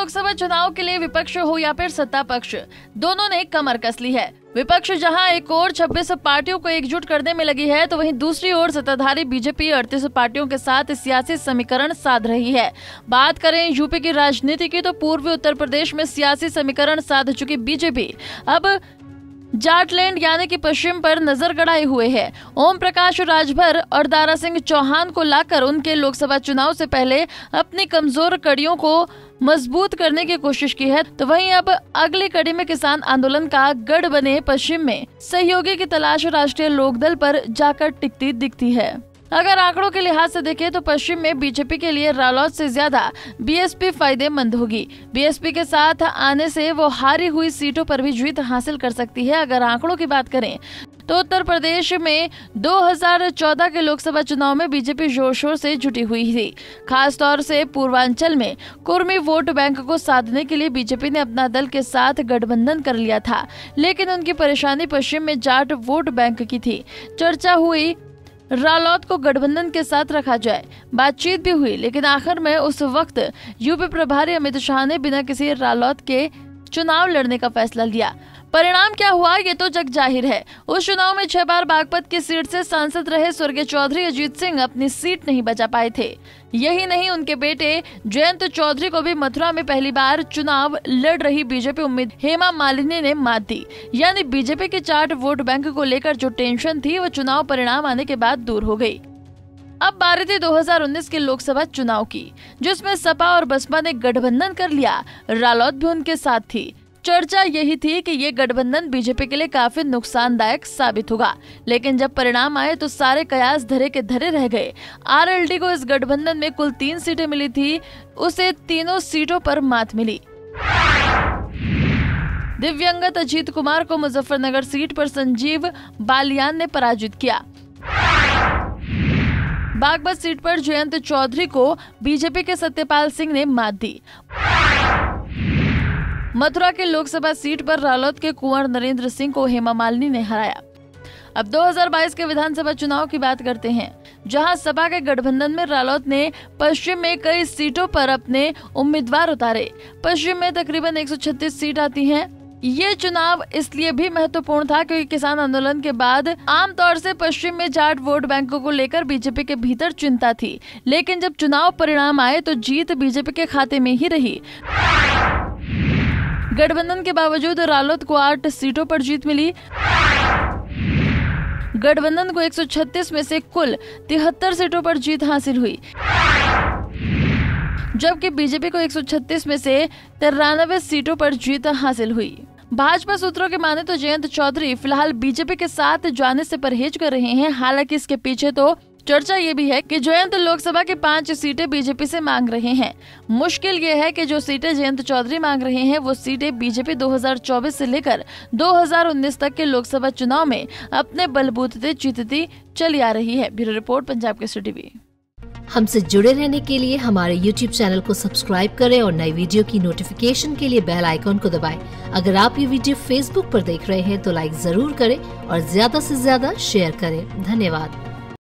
लोकसभा चुनाव के लिए विपक्ष हो या फिर सत्ता पक्ष, दोनों ने कमर कस ली है। विपक्ष जहां एक ओर 26 पार्टियों को एकजुट करने में लगी है, तो वहीं दूसरी ओर सत्ताधारी बीजेपी 38 पार्टियों के साथ सियासी समीकरण साध रही है। बात करें यूपी की राजनीति की, तो पूर्वी उत्तर प्रदेश में सियासी समीकरण साध चुकी बीजेपी अब जाटलैंड यानी कि पश्चिम पर नजर गड़ाए हुए है। ओम प्रकाश राजभर और दारा सिंह चौहान को लाकर उनके लोकसभा चुनाव से पहले अपनी कमजोर कड़ियों को मजबूत करने की कोशिश की है, तो वहीं अब अगली कड़ी में किसान आंदोलन का गढ़ बने पश्चिम में सहयोगी की तलाश राष्ट्रीय लोकदल पर जाकर टिकती दिखती है। अगर आंकड़ों के लिहाज से देखें तो पश्चिम में बीजेपी के लिए रालोद से ज्यादा बीएसपी फायदेमंद होगी। बीएसपी के साथ आने से वो हारी हुई सीटों पर भी जीत हासिल कर सकती है। अगर आंकड़ों की बात करें तो उत्तर प्रदेश में 2014 के लोकसभा चुनाव में बीजेपी जोर शोर से जुटी हुई थी। खास तौर से पूर्वांचल में कुर्मी वोट बैंक को साधने के लिए बीजेपी ने अपना दल के साथ गठबंधन कर लिया था, लेकिन उनकी परेशानी पश्चिम में जाट वोट बैंक की थी। चर्चा हुई रालोद को गठबंधन के साथ रखा जाए, बातचीत भी हुई, लेकिन आखिर में उस वक्त यूपी प्रभारी अमित शाह ने बिना किसी रालोद के चुनाव लड़ने का फैसला लिया। परिणाम क्या हुआ ये तो जग जाहिर है। उस चुनाव में 6 बार बागपत की सीट से सांसद रहे स्वर्गीय चौधरी अजीत सिंह अपनी सीट नहीं बचा पाए थे। यही नहीं, उनके बेटे जयंत चौधरी को भी मथुरा में पहली बार चुनाव लड़ रही बीजेपी उम्मीदवार हेमा मालिनी ने मात दी। यानी बीजेपी के जाट वोट बैंक को लेकर जो टेंशन थी वो चुनाव परिणाम आने के बाद दूर हो गई। अब बारी थी 2019 के लोकसभा चुनाव की, जिसमें सपा और बसपा ने गठबंधन कर लिया। रालोद भी उनके साथ थी। चर्चा यही थी कि ये गठबंधन बीजेपी के लिए काफी नुकसानदायक साबित होगा, लेकिन जब परिणाम आए तो सारे कयास धरे के धरे रह गए। आरएलडी को इस गठबंधन में कुल 3 सीटें मिली थी, उसे तीनों सीटों पर मात मिली। दिव्यंगत अजीत कुमार को मुजफ्फरनगर सीट पर संजीव बालियान ने पराजित किया। बागपत सीट पर जयंत चौधरी को बीजेपी के सत्यपाल सिंह ने मात दी। मथुरा के लोकसभा सीट पर रालोद के कुंवर नरेंद्र सिंह को हेमा मालिनी ने हराया। अब 2022 के विधानसभा चुनाव की बात करते हैं, जहां सपा के गठबंधन में रालोद ने पश्चिम में कई सीटों पर अपने उम्मीदवार उतारे। पश्चिम में तकरीबन 136 सीट आती हैं। ये चुनाव इसलिए भी महत्वपूर्ण था क्योंकि किसान आंदोलन के बाद आमतौर से पश्चिम में जाट वोट बैंकों को लेकर बीजेपी के भीतर चिंता थी, लेकिन जब चुनाव परिणाम आए तो जीत बीजेपी के खाते में ही रही। गठबंधन के बावजूद रालोद को 8 सीटों पर जीत मिली। गठबंधन को 136 में से कुल 73 सीटों पर जीत हासिल हुई, जबकि बीजेपी को 136 में से 93 सीटों पर जीत हासिल हुई। भाजपा सूत्रों के माने तो जयंत चौधरी फिलहाल बीजेपी के साथ जाने से परहेज कर रहे हैं। हालांकि इसके पीछे तो चर्चा ये भी है कि जयंत लोकसभा के 5 सीटें बीजेपी से मांग रहे हैं। मुश्किल ये है कि जो सीटें जयंत चौधरी मांग रहे हैं वो सीटें बीजेपी 2024 से लेकर 2019 तक के लोकसभा चुनाव में अपने बलबूते जीतती चली आ रही है। Bureau report, Punjab Kesari TV. हमसे जुड़े रहने के लिए हमारे YouTube चैनल को सब्सक्राइब करें और नई वीडियो की नोटिफिकेशन के लिए बेल आइकॉन को दबाएं। अगर आप ये वीडियो Facebook पर देख रहे हैं तो लाइक जरूर करें और ज्यादा से ज्यादा शेयर करें। धन्यवाद।